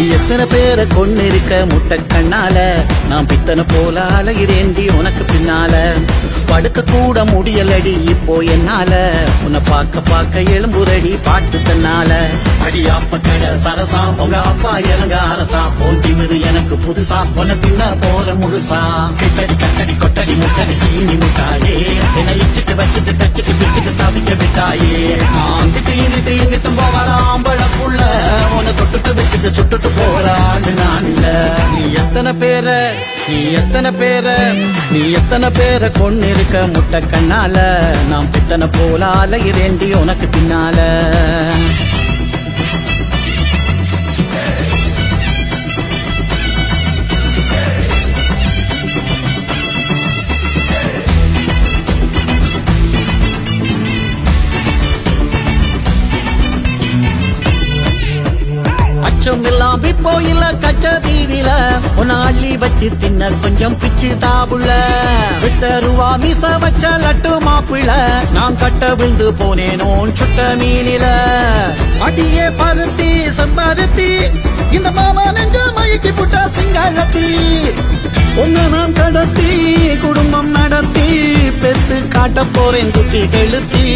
எத்தனை பேரை கொண்டு இருக்க முட்டை கண்ணால நான் பித்தனை போல அலைகிறேண்டி உனக்கு பின்னால படுக்க கூட முடியலடி இப்போ என்னால உன்னை பார்க்க பார்க்க எழும்புரடி பாட்டு தன்னால அடியாப்ப கடை சரசா உங்க அப்பா இறங்க அரசா போட்டிமிரு எனக்கு புதுசா உன்னை தின்ன போற முழுசா கிட்டடி கட்டடி கொட்டடி முட்டடி சீனி முட்டாயே என்னை இச்சிட்டு வச்சுட்டு தச்சுட்டு பிச்சுட்டு தவிக்க விட்டாயே நான் திட்டு இங்கிட்டு இங்கிட்டும் போவாத ஆம்பளப்புள்ள உன்னை தொட்டுட்டு வச்சுட்டு சுட்டுட்டு போறான்னு நான் இல்ல நீ எத்தனை பேரை கொண்டு இருக்க முட்டை கண்ணால நான் பித்தனை போல அலைகிறேண்டி உனக்கு பின்னால எல்லாம் இப்போ இல்ல கச்சதீவில உன்னை அள்ளி வச்சு தின்ன கொஞ்சம் பிச்சு தாபுள்ள விட்ட ரூபா மீச வச்ச லட்டு மாப்பிள்ள நான் கட்ட விழுந்து போனேனோ சுட்ட மீனில அடியே பருத்தி செம்பருத்தி இந்த மாமா நெஞ்ச மயக்கி புட்டா சிங்காழத்தி உன்னை நான் கடத்தி குடும்பம் நடத்தி பெத்து காட்ட போறேன் குட்டி கெழுத்தி